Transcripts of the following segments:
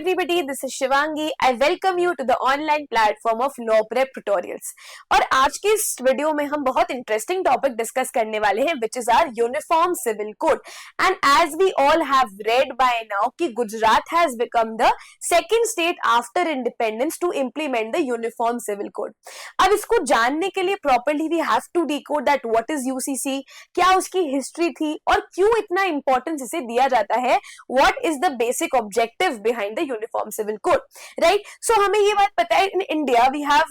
everybody, this is Shivangi. I welcome you to the online platform of Law Prep Tutorials. और आज के इस video में हम बहुत इंटरेस्टिंग टॉपिक डिस्कस करने वाले हैं which is our Uniform Civil Code. And as we all have read by now कि Gujarat has become the second state after independence to implement the Uniform Civil Code. अब इसको जानने के लिए properly we have to decode that what is UCC, क्या उसकी history थी और क्यों इतना इंपॉर्टेंस इसे दिया जाता है, what is the basic objective behind the Uniform Civil Code, right? So हमें ये बात पता है in India we have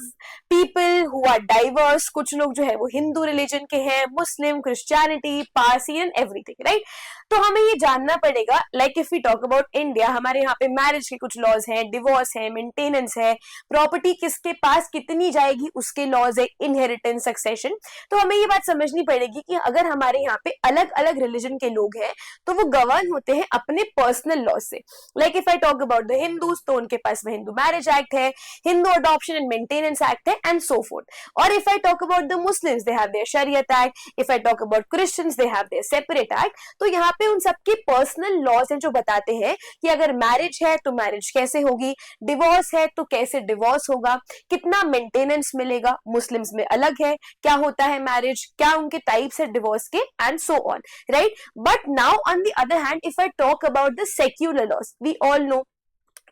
people who are diverse. कुछ लोग जो है वो हिंदू रिलीजन के हैं, Muslim, Christianity, Parsi and everything, right? तो हमें ये जानना पड़ेगा like if we talk about India, हमारे यहाँ पे मैरिज के कुछ लॉज हैं, डिवोर्स है, मेंटेनेंस है, प्रॉपर्टी किसके पास कितनी जाएगी उसके लॉज है, इनहेरिटेंस, सक्सेशन. तो हमें ये बात समझनी पड़ेगी कि अगर हमारे यहाँ पे अलग अलग रिलीजन के लोग हैं तो वो गवर्न होते हैं अपने पर्सनल लॉ से. Like if I talk about the Hindus तो उनके पास में हिंदू मैरिज एक्ट है, Hindu adoption and maintenance act है एंड सो फोर्थ. और if I talk about the Muslims they have their Shariat act, if I talk about Christians they have their separate act. तो यहाँ पे उन सबके पर्सनल लॉज हैं जो बताते हैं कि अगर मैरिज है तो मैरिज कैसे होगी, डिवोर्स है तो कैसे डिवोर्स होगा, कितना मेंटेनेंस मिलेगा, मुस्लिम्स में अलग है, क्या होता है मैरिज, क्या उनके टाइप्स है डिवोर्स के and so on, right? But now on the other hand if I talk about the secular laws, we all know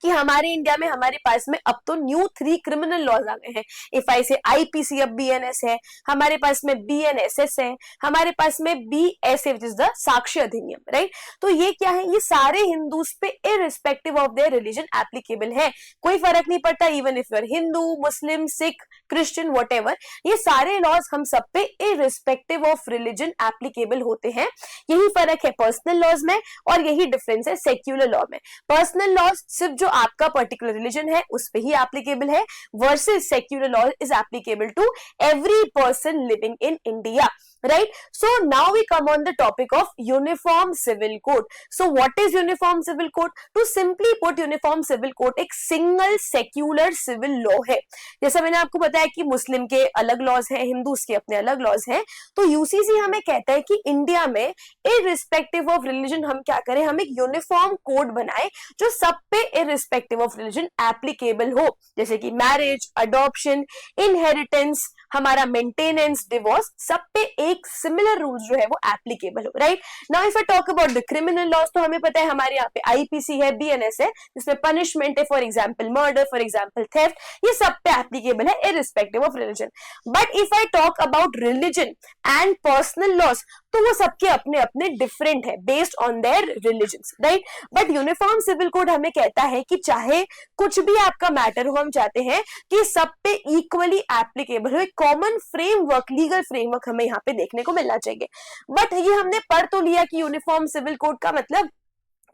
कि हमारे इंडिया में हमारे पास में अब तो न्यू 3 क्रिमिनल लॉज आ गए हैं. इफ आई से आईपीसी, अब बीएनएस है, हमारे पास में बीएनएसएस है, हमारे पास में बीएसए व्हिच इज द साक्ष्य अधिनियम, राइट? तो ये क्या है, ये सारे हिंदूज पे irrespective of their religion applicable है. कोई फर्क नहीं पड़ता, even if you are Hindu, Muslim, Sikh, Christian, whatever, ये सारे लॉज हम सब पे इररिस्पेक्टिव ऑफ रिलीजन एप्लीकेबल होते हैं. यही फर्क है पर्सनल लॉज में और यही डिफरेंस है सेक्युलर लॉ में. पर्सनल लॉज सिर्फ जो आपका पर्टिकुलर रिलीजन है उस पे ही एप्लीकेबल है, versus secular law is applicable to every person living in India, right? So now we come on the topic of Uniform Civil Code. So what is Uniform Civil Code? To simply put, Uniform Civil Code एक single secular civil law है. जैसा मैंने आपको बताया कि मुस्लिम के अलग laws हैं, हिंदूज के अपने अलग लॉज हैं, तो यूसीसी हमें कहता है कि इंडिया में इररिस्पेक्टिव ऑफ रिलीजन हम क्या करें, हम एक यूनिफॉर्म कोड बनाए जो सब पे इररिस्पेक्टिव ऑफ रिलीजन एप्लीकेबल हो, जैसे कि मैरिज, अडॉप्शन, इनहेरिटेंस, हमारा मेंटेनेंस, डिवोर्स, सब पे एक सिमिलर रूल्स जो है वो एप्लीकेबल हो, right? Now if I talk about the criminal laws तो हमें पता है हमारे यहाँ पे आईपीसी है, बीएनएस है, जिसमें पनिशमेंट है, for example murder, for example theft, ये सब पे एप्लीकेबल है irrespective of religion. But if I talk about religion and personal laws तो वो सबके अपने अपने डिफरेंट है based on their religions, right? But uniform civil code हमें कहता है कि चाहे कुछ भी आपका मैटर हो, हम चाहते हैं कि सब पे इक्वली एप्लीकेबल हो, एक कॉमन फ्रेमवर्क, लीगल फ्रेमवर्क हमें यहाँ पे देखने को मिलना चाहिए. बट ये हमने पढ़ तो लिया कि यूनिफॉर्म सिविल कोड का मतलब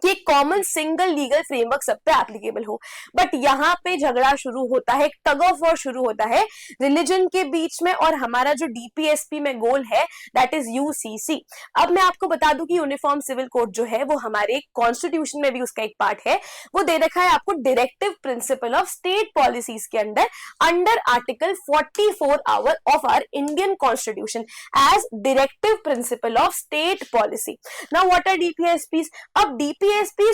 कि कॉमन सिंगल लीगल फ्रेमवर्क सब पे एप्लीकेबल हो. बट यहाँ पे झगड़ा शुरू होता है, टग ऑफ वॉर शुरू होता है रिलीजन के बीच में और हमारा जो डीपीएसपी में गोल है दैट इज यूसीसी. अब मैं आपको बता दूं कि यूनिफॉर्म सिविल कोड जो है वो हमारे कॉन्स्टिट्यूशन में भी उसका एक पार्ट है, वो दे रखा है आपको directive principle of state policies के under article 44 of our Indian constitution as directive principle of state policy. Now what are DPSPs? अब डीपीएसपीज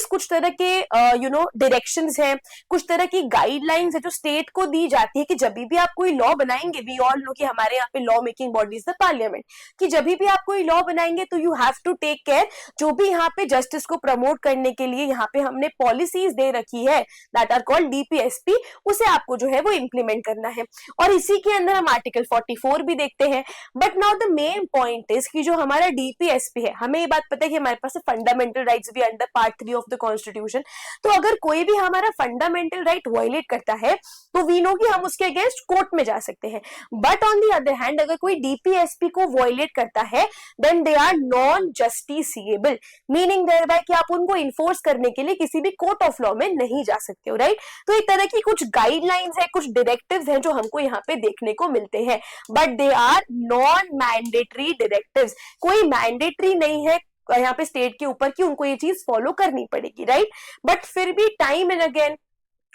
कुछ तरह के डायरेक्शंस हैं, कुछ तरह की गाइडलाइंस है जो स्टेट को दी जाती है कि जब भी आप कोई लॉ बनाएंगे, वी ऑल नो कि हमारे यहाँ पे law making body is the parliament, कि जब भी आप कोई लॉ बनाएंगे तो you have to take care, जो भी यहाँ पे जस्टिस को प्रमोट करने के लिए यहाँ पे हमने पॉलिसीज दे रखी है दैट आर कॉल्ड डीपीएसपी, उसे आपको जो है वो इंप्लीमेंट करना है. और इसी के अंदर हम आर्टिकल 44 भी देखते हैं. But now the main point is कि जो हमारा डीपीएसपी है, हमें ये बात पता है कि हमारे पास फंडामेंटल राइट्स भी under part 3 of the constitution. तो अगर कोई भी हमारा फंडामेंटल राइट वायलेट करता है तो वी नो कि हम उसके अगेंस्ट कोर्ट में जा सकते हैं. But on the other hand अगर कोई डीपीएसपी को वायलेट करता है then they are non justiciable, meaning thereby कि आप उनको इन्फोर्स करने के लिए किसी भी कोर्ट ऑफ लॉ में नहीं जा सकते हो, राइट? तो एक तरह की कुछ गाइडलाइंस है, कुछ डायरेक्टिव्स हैं जो हमको यहाँ पे देखने को मिलते हैं, but they are non mandatory directives. कोई मैंडेटरी नहीं है यहाँ पे स्टेट के ऊपर कि उनको ये चीज फॉलो करनी पड़ेगी, राइट? बट फिर भी time and again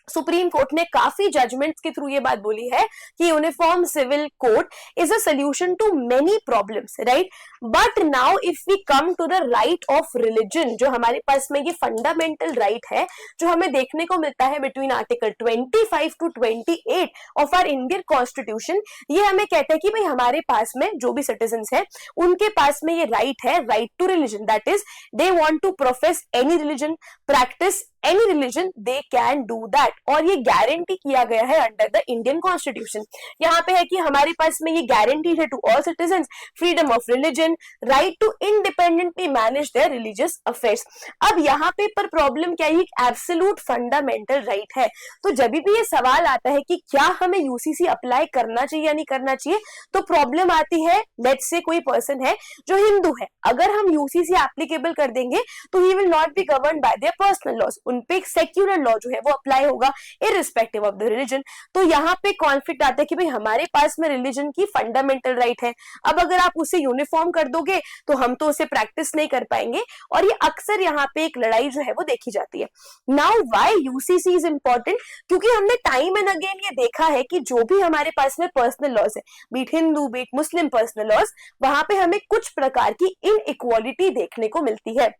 supreme court ने काफी जजमेंट्स के थ्रू ये बात बोली है कि uniform civil code is a solution to many problems, right. But now if we come to the right of religion, जो हमारे पास में ये फंडामेंटल राइट है जो हमें देखने को मिलता है between article 25 to 28 of our Indian constitution, ये हमें कहते हैं कि भाई हमारे पास में जो भी सिटीजन्स है उनके पास में ये राइट है, right to religion, that is they want to profess any religion, practice any religion, they can do that. और ये गारंटी किया गया है अंडर द इंडियन कॉन्स्टिट्यूशन। यहाँ पे है कि हमारे पास में ये गारंटी है to all citizens freedom of religion, right to independently manage their religious affairs. अब यहाँ पे पर प्रॉब्लम क्या है, एब्सोल्यूट फंडामेंटल राइट है। तो जब भी ये सवाल आता है कि क्या हमें यूसीसी अप्लाई करना चाहिए या नहीं करना चाहिए, तो प्रॉब्लम आती है, लेट्स से कोई पर्सन है जो हिंदू है, अगर हम यूसीसी एप्लीकेबल कर देंगे तो he will not be govern by their personal laws, उन पे एक सेक्युलर लॉ जो है वो अप्लाई होगा इररिस्पेक्टिव ऑफ द रिलीजन। तो यहाँ पे कॉन्फ्लिक्ट आता है कि भाई हमारे पास में रिलीजन की फंडामेंटल राइट है, अब अगर आप उसे यूनिफॉर्म कर दोगे तो हम तो उसे प्रैक्टिस नहीं कर पाएंगे, और ये अक्सर यहाँ पे एक लड़ाई जो है वो देखी जाती है। Now why UCC is important, क्योंकि हमने टाइम एंड अगेन ये देखा है कि जो भी हमारे पास में पर्सनल लॉज है, बीट हिंदू बीट मुस्लिम पर्सनल लॉज, वहां पे हमें कुछ प्रकार की इनइक्वालिटी देखने को मिलती है,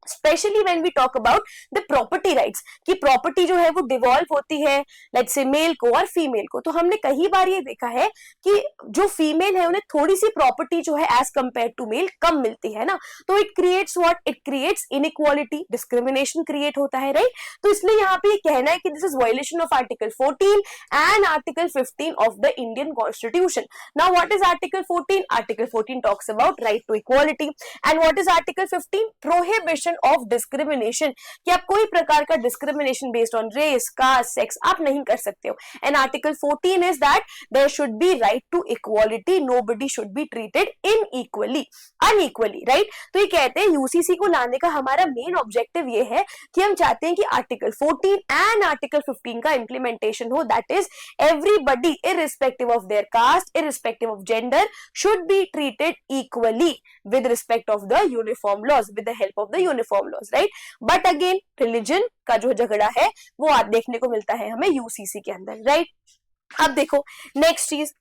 specially when we talk about the property rights, कि प्रॉपर्टी जो है वो डिवॉल्व होती है लेट्स से मेल को और फीमेल को। तो हमने कई बार ये देखा है कि जो फीमेल है उन्हें थोड़ी सी प्रॉपर्टी जो है एज कंपेयर टू मेल कम मिलती है ना, तो it creates what, it creates inequality, discrimination create होता है, राइट। तो इसलिए यहाँ पे ये कहना है कि this is violation of article 14 and article 15 of the Indian constitution. Now what is article 14? Article 14 talks about right to equality, and what is article 15? Prohibition of discrimination, कि आप कोई प्रकार का discrimination based on race, caste, sex आप नहीं कर सकते हो। And article 14 is that there should be right to equality, nobody should be treated inequally, unequally, right. तो ये कहते हैं यूसीसी को लाने का हमारा मेन ऑब्जेक्टिव ये है कि हम चाहते हैं कि आर्टिकल 14 एंड आर्टिकल 15 का इंप्लीमेंटेशन हो, that is everybody irrespective of their caste, irrespective of gender, should be treated equally with respect of the uniform laws, with the help of the uniform laws, right? But again religion का जो झगड़ा है वो आज देखने को मिलता है हमें यूसीसी के अंदर, राइट। अब देखो नेक्स्ट चीज,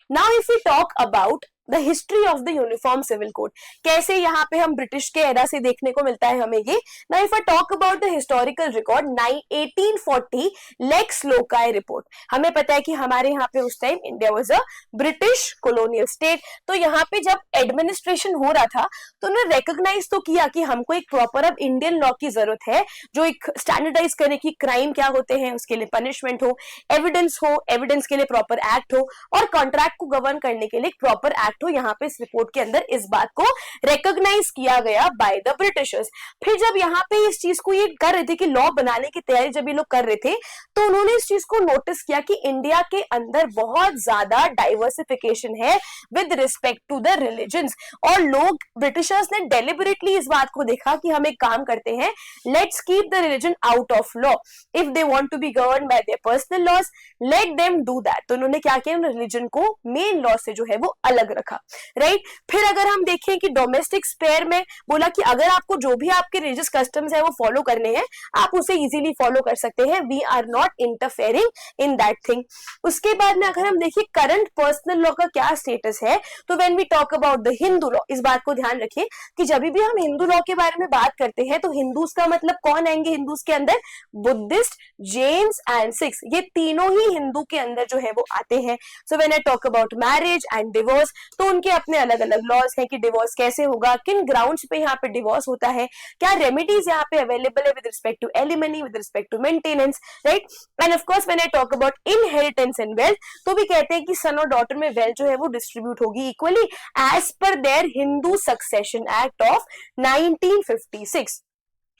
now if we talk about the history of the uniform civil code, कैसे यहाँ पे हम ब्रिटिश के एरा से देखने को मिलता है हमें ये। Now if I talk about the historical record 1840 Lex Loci Report, हमें पता है कि हमारे यहाँ पे उस time India was a British colonial state, तो यहाँ पे जब एडमिनिस्ट्रेशन हो रहा था तो उन्होंने रिकॉग्नाइज तो किया कि हमको एक प्रॉपर अब इंडियन लॉ की जरूरत है, जो एक स्टैंडर्डाइज करे कि क्राइम क्या होते हैं, उसके लिए पनिशमेंट हो, एविडेंस के लिए प्रॉपर एक्ट हो, और कॉन्ट्रैक्ट को गवर्न करने के लिए एक प्रॉपर एक्ट हो। यहाँ पे इस रिपोर्ट के अंदर इस बात को रिकॉग्नाइज किया गया बाय द ब्रिटिशर्स। फिर जब यहाँ पे इस चीज को ये कर रहे थे कि लॉ बनाने की तैयारी जब ये लोग कर रहे थे, तो उन्होंने इस चीज को नोटिस किया कि इंडिया के अंदर बहुत ज्यादा डाइवर्सिफिकेशन है with respect to the religions, और लोग ब्रिटिशर्स ने डेलिबरेटली इस बात को देखा कि हम एक काम करते हैं, let's keep the religion out of law, if they want to be govern by their personal laws let them do that. तो उन्होंने क्या किया, रिलीजन को मेन लॉ से जो है वो अलग रखा, राइट। फिर अगर हम देखें कि डोमेस्टिक स्पेयर में बोला कि अगर आपको जो भी आपके रिलीजियस कस्टम्स है वो फॉलो करने हैं, आप उसे इजीली फॉलो कर सकते हैं, we are not interfering in that thing. उसके बाद में अगर हम देखिए करंट पर्सनल लॉ का क्या स्टेटस है, तो when we talk about the Hindu law, इस बात को ध्यान रखिए कि जब भी हम हिंदू लॉ के बारे में बात करते हैं तो हिंदूज का मतलब कौन आएंगे हिंदूज के अंदर, बुद्धिस्ट, जैन्स एंड सिख्स, ये तीनों ही हिंदू के अंदर जो है वो आते हैं। So when I talk about marriage and divorce, तो उनके अपने अलग अलग लॉज हैं कि डिवोर्स कैसे होगा, किन ग्राउंड्स पे यहाँ पे डिवोर्स होता है, क्या रेमेडीज यहाँ पे अवेलेबल है with respect to alimony, with respect to maintenance, right. And of course when I talk about inheritance and wealth, तो भी कहते हैं कि सन और डॉटर में वेल्थ जो है वो डिस्ट्रीब्यूट होगी equally as per their Hindu succession act of 1956।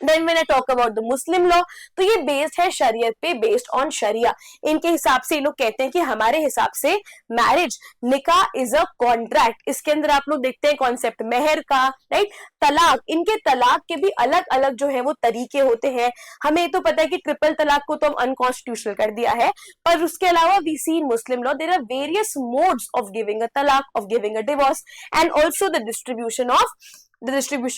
Then when I talk about the Muslim law, तो ये बेस्ड है शरीयत पे, बेस्ड ऑन शरिया। इनके हिसाब से ये लोग कहते हैं कि हमारे हिसाब से मैरिज, निकाह इज अ कॉन्ट्रैक्ट। इसके अंदर आप लोग देखते हैं कॉन्सेप्ट मेहर का, राइट। तलाक, इनके तलाक के भी अलग अलग जो है वो तरीके होते हैं। हमें तो पता है कि ट्रिपल तलाक को तो हम अनकॉन्स्टिट्यूशनल कर दिया है, पर उसके अलावा we see in Muslim law there are various modes of giving a talaq, of giving a divorce, and also the distribution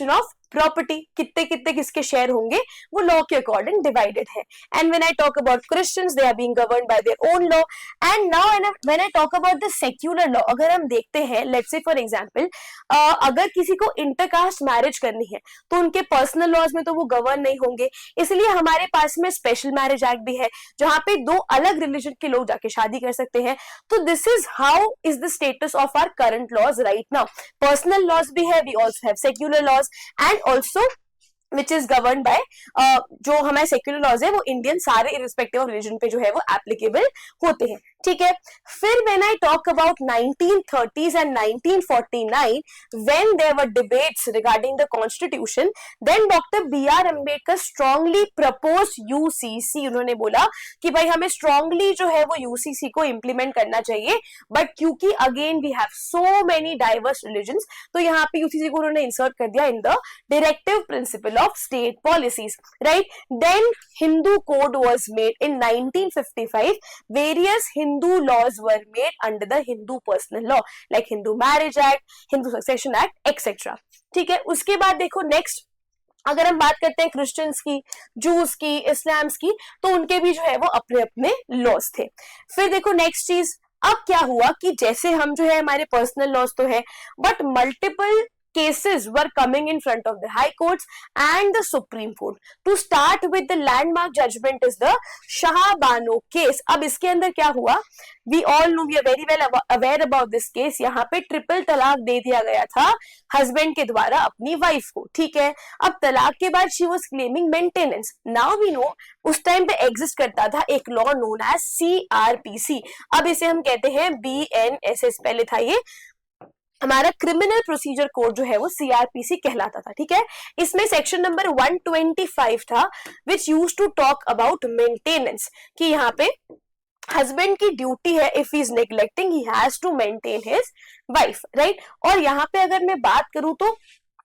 of property, कितने कितने किसके शेयर होंगे वो लॉ के अकॉर्डिंग डिवाइडेड है. And when I talk about Christians, they are being governed by their own law. And now when I talk about the secular law, अगर हम देखते हैं लेट्स से फॉर एग्जांपल अगर किसी को इंटरकास्ट मैरिज करनी है तो उनके पर्सनल लॉज में तो वो गवर्न नहीं होंगे, इसलिए हमारे पास में स्पेशल मैरिज एक्ट भी है जहां पे दो अलग रिलीजन के लोग जाके शादी कर सकते हैं. तो this is how is the status of our current laws right now. Personal laws भी है, we also have secular laws and also which is govern by जो हमारे सेक्युलर लॉज है वो इंडियन सारे इरिस्पेक्टिव ऑफ रिलीजन पे जो है वो एप्लीकेबल होते हैं. ठीक है. फिर when I talk about 1930s and 1949 when there were debates regarding the constitution, then doctor B R Ambedkar strongly propose UCC. उन्होंने बोला कि भाई हमें स्ट्रांगली जो है वो यूसीसी को इंप्लीमेंट करना चाहिए, बट क्योंकि again we have so many diverse religions तो यहाँ पे यूसीसी को उन्होंने इंसर्ट कर दिया in the directive principle of state policies, right? Then Hindu code was made in 1955. Various Hindu laws were made under the Hindu personal law like Hindu Marriage Act, Hindu Succession Act, etc. ठीक है. उसके बाद देखो next अगर हम बात करते हैं क्रिश्चियंस की, जूस की, इस्लाम्स की, तो उनके भी जो है वो अपने अपने लॉज थे. फिर देखो नेक्स्ट चीज, अब क्या हुआ कि जैसे हम जो है हमारे पर्सनल लॉज तो है but multiple cases were coming in front of the high courts and the supreme court. To start with, the landmark judgment is the Shah Bano case. अब इसके अंदर क्या हुआ, we all know, we are very well aware about this case. यहाँ पे triple तलाक दे दिया गया था हस्बैंड के द्वारा अपनी वाइफ को. ठीक है. अब तलाक के बाद she was claiming maintenance. Now we know उस टाइम पे एग्जिस्ट करता था एक लॉ नोन एज CRPC. अब इसे हम कहते हैं BNSS. पहले था ये हमारा क्रिमिनल प्रोसीजर कोड जो है वो सीआरपीसी कहलाता था. ठीक है. इसमें सेक्शन नंबर 125 था which used to talk about maintenance, कि यहाँ पे हस्बैंड की ड्यूटी है if he is neglecting he has to maintain his wife, right. और यहाँ पे अगर मैं बात करूं तो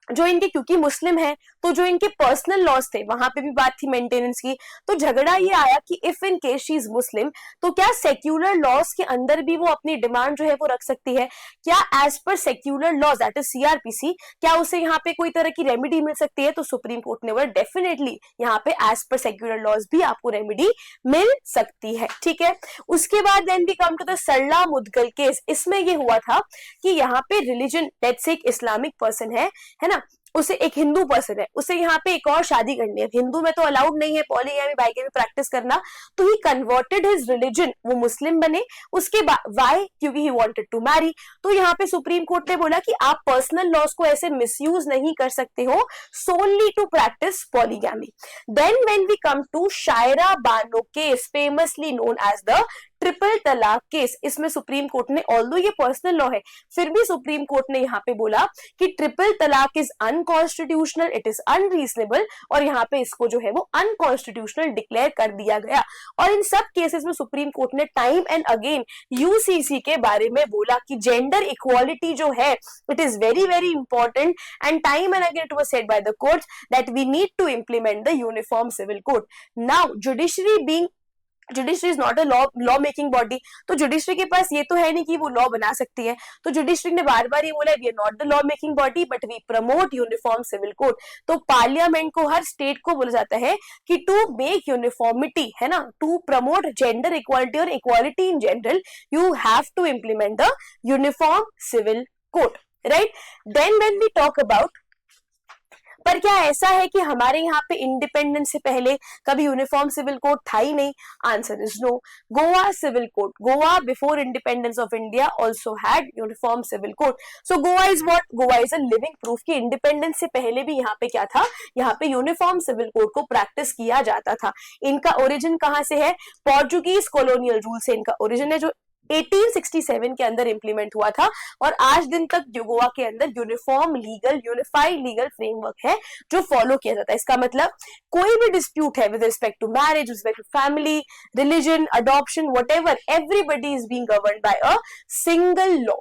जो इनके, क्योंकि मुस्लिम है तो जो इनके पर्सनल लॉज थे वहां पे भी बात थी मेंटेनेंस की, तो झगड़ा ये आया कि if in case she is Muslim तो क्या सेक्युलर लॉज के अंदर भी वो अपनी डिमांड जो है वो रख सकती है, क्या as per secular laws that is CrPC क्या उसे यहाँ पे कोई तरह की रेमेडी मिल सकती है. तो सुप्रीम कोर्ट ने बोला डेफिनेटली यहाँ पे एज पर सेक्युलर लॉज भी आपको रेमेडी मिल सकती है. ठीक है. उसके बाद then we come to the Sarla Mudgal case. इसमें ये हुआ था कि यहाँ पे रिलीजन, लेट्स से एक इस्लामिक पर्सन है ना, उसे एक हिंदू पर्सन है, उसे यहाँ पे एक और शादी करनी है. हिंदू में तो अलाउड नहीं है पॉलीगैमी बाइगैमी प्रैक्टिस करना, तो ही कन्वर्टेड हिज रिलीजन, वो मुस्लिम बने. उसके बाद व्हाई, क्योंकि ही वांटेड टू मैरी. तो यहाँ पे सुप्रीम कोर्ट ने बोला कि आप पर्सनल लॉज को ऐसे मिसयूज नहीं कर सकते हो solely to practice polygamy. Then when we come to Shayara Bano case, famously known as the triple talaq case. इसमें सुप्रीम कोर्ट ने, ऑल्दो ये पर्सनल लॉ है फिर भी सुप्रीम कोर्ट ने यहाँ पे बोला कि ट्रिपल तलाक is unconstitutional, it is unreasonable, और यहाँ पे इसको जो है वो अनकॉन्स्टिट्यूशनल डिक्लेयर कर दिया गया. और इन सब केसेस में सुप्रीम कोर्ट ने टाइम एंड अगेन यूसीसी के बारे में बोला कि जेंडर इक्वालिटी जो है it is very very important, and time and again it was said by the court that we need to implement the uniform civil code. Now judiciary is not a law making body, तो judiciary के पास ये तो है नहीं कि वो law बना सकती है. तो जुडिशरी ने बार बार ये बोला we are not the law making body but we promote uniform civil code. तो पार्लियामेंट को, हर स्टेट को बोला जाता है कि टू मेक यूनिफॉर्मिटी, है ना, टू प्रमोट जेंडर इक्वालिटी और equality in general, you have to implement the uniform civil code, right. Then when we talk about, पर क्या ऐसा है कि हमारे यहाँ पे इंडिपेंडेंस से पहले कभी यूनिफॉर्म सिविल कोड था ही नहीं? Answer is no. Goa civil code, Goa before independence of India also had uniform civil code. So Goa is what, Goa is a living proof कि इंडिपेंडेंस से पहले भी यहाँ पे क्या था, यहाँ पे यूनिफॉर्म सिविल कोड को प्रैक्टिस किया जाता था. इनका ओरिजिन कहाँ से है? पोर्चुगीज कॉलोनियल रूल से इनका ओरिजिन है, जो 1867 के अंदर इंप्लीमेंट हुआ था. और आज दिन तक गोवा के अंदर uniform legal, unified legal framework है जो फॉलो किया जाता है. इसका मतलब कोई भी डिस्प्यूट है with respect to marriage, respect to family, religion, adoption, whatever, everybody is being governed by a single law.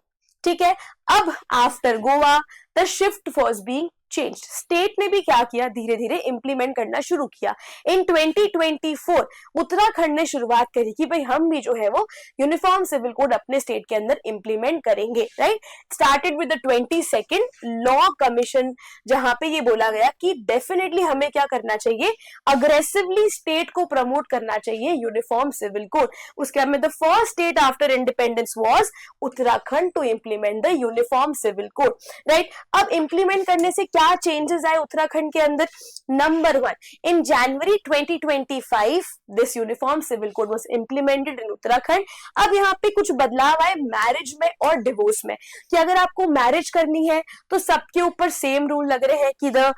ठीक है. अब after Goa the shift was being change, state ने भी क्या किया, धीरे धीरे इंप्लीमेंट करना शुरू किया। इन 2024 उत्तराखंड ने शुरुआत करी कि भाई हम भी जो है वो यूनिफॉर्म सिविल कोड अपने स्टेट के अंदर इंप्लीमेंट करेंगे, right. Started with the 22nd law commission, जहां पे ये बोला गया कि डेफिनेटली हमें क्या करना चाहिए, अग्रेसिवली स्टेट को प्रमोट करना चाहिए यूनिफॉर्म सिविल कोड। उसके बाद में the first state after independence was Uttarakhand to implement the uniform civil code, right. अब इंप्लीमेंट करने से क्या चेंजेस आए उत्तराखंड के अंदर? Number 1, in January 2025 this uniform civil code was implemented in Uttarakhand. अब यहाँ पे कुछ बदलाव आए मैरिज में और डिवोर्स में, कि अगर आपको मैरिज करनी है तो सबके ऊपर सेम रूल लग रहे हैं कि the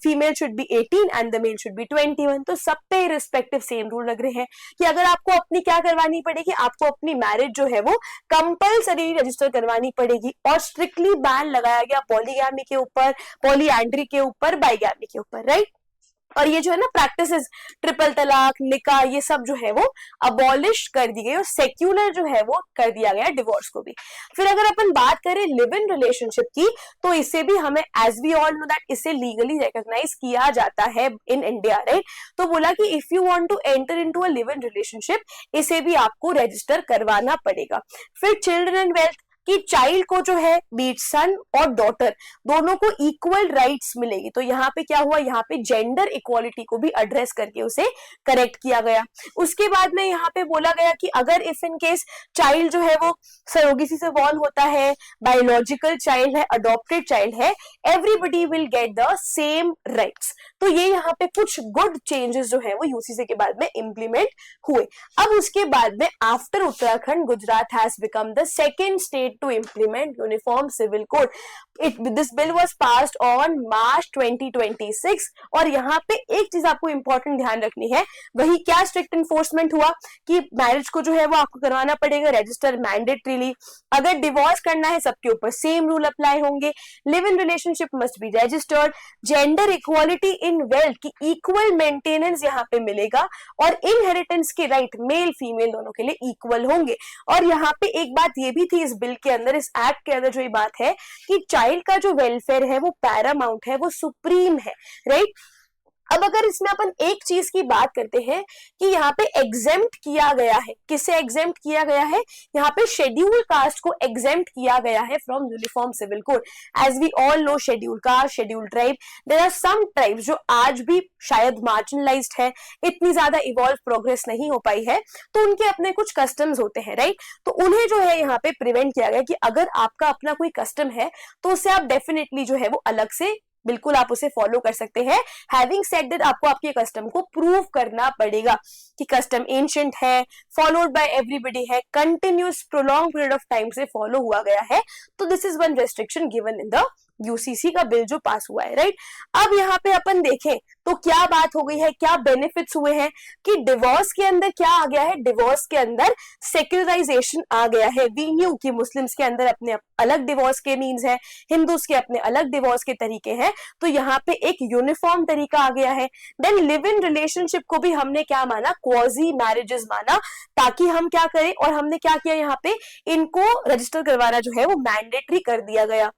female should be 18 and the male should be 21, तो सब पे रिस्पेक्टिव सेम रूल लग रहे हैं। कि अगर आपको अपनी क्या करवानी पड़ेगी, आपको अपनी मैरिज जो है वो कंपल्सरी रजिस्टर करवानी पड़ेगी, और स्ट्रिक्टली बैन लगाया गया पॉलीगैमी के ऊपर, पॉलीएंड्री के ऊपर, बाइगैमी के ऊपर, राइट। और ये जो है ना प्रैक्टिसेस, ट्रिपल तलाक, निकाह, ये सब जो है वो अबॉलिश कर दी गई, और सेक्युलर जो है वो कर दिया गया डिवोर्स को भी। फिर अगर अपन बात करें लिव इन रिलेशनशिप की, तो इसे भी हमें as we all know that इसे लीगली रिकॉग्नाइज किया जाता है इन इंडिया, राइट। तो बोला कि if you want to enter into a live in relationship, इसे भी आपको रजिस्टर करवाना पड़ेगा। फिर चिल्ड्रन एंड वेल्थ, कि चाइल्ड को जो है बीट सन और डॉटर दोनों को इक्वल राइट्स मिलेगी। तो यहाँ पे क्या हुआ, यहाँ पे जेंडर इक्वालिटी को भी एड्रेस करके उसे करेक्ट किया गया। उसके बाद में यहाँ पे बोला गया कि अगर इफ इन केस चाइल्ड जो है वो सरोगेसी से बॉर्न होता है, बायोलॉजिकल चाइल्ड है, अडॉप्टेड चाइल्ड है, everybody will get the same rights. तो ये यहाँ पे कुछ गुड चेंजेस जो है वो यूसीसी के बाद में इंप्लीमेंट हुए। अब उसके बाद में after Uttarakhand, Gujarat has become the second state to implement uniform civil code. This bill was passed on March 2026, और यहाँ पे एक चीज आपको इंपॉर्टेंट ध्यान रखनी है, वही क्या स्ट्रिक्ट इन्फोर्समेंट हुआ कि मैरिज को जो है वो आपको करवाना पड़ेगा रजिस्टर मैंडेटरीली। अगर डिवोर्स करना है सबके ऊपर सेम रूल अप्लाई होंगे। Live in relationship must be registered. Gender equality in wealth की इक्वल मेंटेनेंस यहाँ पे मिलेगा, और इनहेरिटेंस के राइट मेल फीमेल दोनों के लिए इक्वल होंगे। और यहाँ पे एक बात ये भी थी इस बिल के अंदर, इस एक्ट के अंदर जो ये बात है कि चाइल्ड का जो वेलफेयर है वो पैरामाउंट है, वो सुप्रीम है, राइट। अब अगर इसमें अपन एक चीज की बात करते हैं कि यहाँ पे एग्जेम्प्ट किया गया है, किसे एग्जेम्प्ट किया गया है, यहाँ पे शेड्यूल कास्ट को एग्जेम्प्ट किया गया है from uniform civil code. As we all know schedule caste, schedule tribe, there are some tribes जो आज भी शायद मार्जिनलाइज्ड है, इतनी ज्यादा इवॉल्व प्रोग्रेस नहीं हो पाई है, तो उनके अपने कुछ कस्टम्स होते हैं, राइट। तो उन्हें जो है यहाँ पे प्रिवेंट किया गया कि अगर आपका अपना कोई कस्टम है तो उसे आप डेफिनेटली जो है वो अलग से बिल्कुल आप उसे फॉलो कर सकते हैं। हैविंग सेड दैट आपको आपके कस्टम को प्रूव करना पड़ेगा कि कस्टम एंशिएंट है, फॉलोड बाय एवरीबॉडी है, continuous prolong period of time से फॉलो हुआ गया है। तो this is one restriction given in the UCC का बिल जो पास हुआ है, राइट। अब यहाँ पे अपन देखें तो क्या बात हो गई है, क्या बेनिफिट्स हुए हैं कि डिवोर्स के अंदर क्या आ गया है, डिवोर्स के अंदर सेक्युलराइजेशन आ गया है। वी न्यू कि मुस्लिम्स के अंदर अपने अलग डिवोर्स के मीन्स है, हिंदूज के अपने अलग डिवोर्स के तरीके हैं, तो यहाँ पे एक यूनिफॉर्म तरीका आ गया है। देन लिव इन रिलेशनशिप को भी हमने क्या माना, क्वाजी मैरिजेस माना, ताकि हम क्या करें, और हमने क्या किया यहाँ पे, इनको रजिस्टर करवाना जो है वो मैंडेटरी कर दिया गया।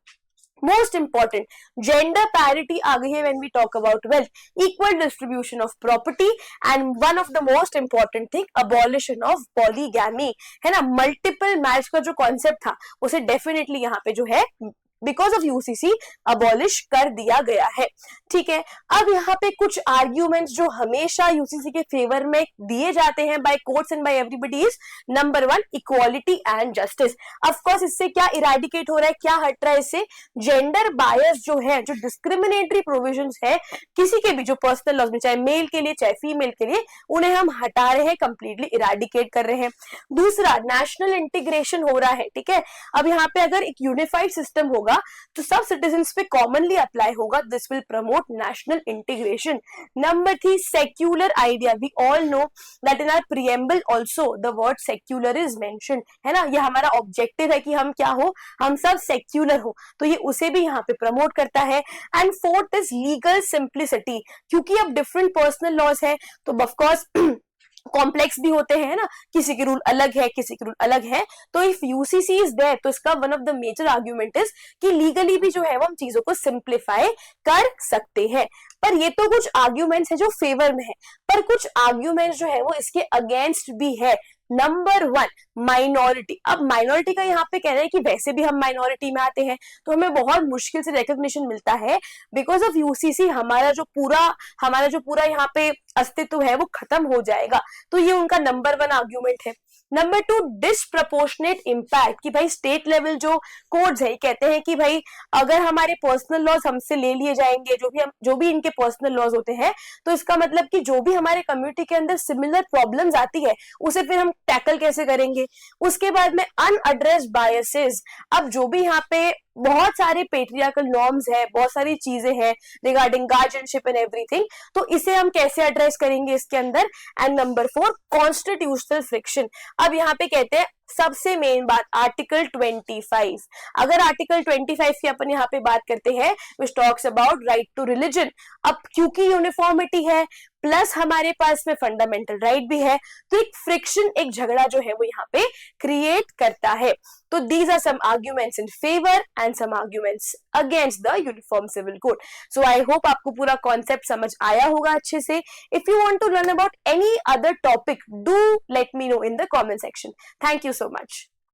मोस्ट इंपॉर्टेंट जेंडर पैरिटी आ गई है when we talk about wealth, equal distribution of property, and one of the most important thing abolition of polygamy, है ना। मल्टीपल मैरिज का जो कॉन्सेप्ट था उसे डेफिनेटली यहाँ पे जो है बिकॉज ऑफ यूसीसी अबॉलिश कर दिया गया है, ठीक है। अब यहाँ पे कुछ आर्ग्यूमेंट्स जो हमेशा यूसीसी के फेवर में दिए जाते हैं by courts and by everybody is number 1 equality and justice. Of course इससे क्या इरेडिकेट हो रहा है, क्या हट रहा है इससे, जेंडर बायस जो है, जो डिस्क्रिमिनेटरी प्रोविजंस है किसी के भी जो पर्सनल लॉज में, चाहे मेल के लिए चाहे फीमेल के लिए, उन्हें हम हटा रहे हैं, कंप्लीटली इरेडिकेट कर रहे हैं। दूसरा नेशनल इंटीग्रेशन हो रहा है, ठीक है। अब यहाँ पे अगर एक यूनिफाइड सिस्टम होगा तो सब सिटीजन्स पे कॉमनली अप्लाई होगा, this will promote national integration. Number 3 secular idea, we all know that in our preamble also the word secular is mentioned, है ना। ये हमारा ऑब्जेक्टिव है कि हम क्या हो, हम सब सेक्युलर हो, तो ये उसे भी यहाँ पे प्रमोट करता है। And fourth is legal simplicity, क्योंकि अब डिफरेंट पर्सनल लॉज है तो ऑफ कोर्स कॉम्प्लेक्स भी होते हैं ना, किसी के रूल अलग है, किसी के रूल अलग है। तो इफ यूसीसी इज देयर, तो इसका one of the major argument is कि लीगली भी जो है वो हम चीजों को सिंप्लीफाई कर सकते हैं। पर ये तो कुछ आर्ग्यूमेंट्स है जो फेवर में है, पर कुछ आर्ग्यूमेंट्स जो है वो इसके अगेंस्ट भी है। Number 1, minority. अब माइनॉरिटी का यहाँ पे कहना है कि वैसे भी हम माइनॉरिटी में आते हैं, तो हमें बहुत मुश्किल से रिकॉग्निशन मिलता है। बिकॉज ऑफ यूसीसी हमारा जो पूरा यहाँ पे अस्तित्व है वो खत्म हो जाएगा। तो ये उनका नंबर 1 आर्ग्यूमेंट है। नंबर 2, डिसप्रपोर्शनेट इम्पैक्ट, कि भाई स्टेट लेवल जो कोड्स है कहते हैं कि भाई अगर हमारे पर्सनल लॉज हमसे ले लिए जाएंगे, जो भी इनके पर्सनल लॉज होते हैं, तो इसका मतलब कि जो भी हमारे कम्युनिटी के अंदर सिमिलर प्रॉब्लम्स आती है उसे फिर हम टैकल कैसे करेंगे। उसके बाद में अनएड्रेस्ड बायसेस। अब जो भी यहाँ पे बहुत सारे पेट्रियार्कल नॉर्म्स है, बहुत सारी चीजें हैं रिगार्डिंग गार्जियनशिप एंड एवरीथिंग, तो इसे हम कैसे एड्रेस करेंगे इसके अंदर। And number 4, constitutional friction. अब यहाँ पे कहते हैं सबसे मेन बात आर्टिकल 25। अगर आर्टिकल 25 की अपन यहाँ पे बात करते हैं, which talks about right to religion. अब क्योंकि यूनिफॉर्मिटी है प्लस हमारे पास में फंडामेंटल राइट भी है, तो एक फ्रिक्शन, एक झगड़ा जो है वो यहाँ पे क्रिएट करता है। तो these are some arguments in favour and some arguments against the uniform civil code. So I hope आपको पूरा कॉन्सेप्ट समझ आया होगा अच्छे से। If you want to learn about any other topic, do let me know in the comment section. Thank you so much.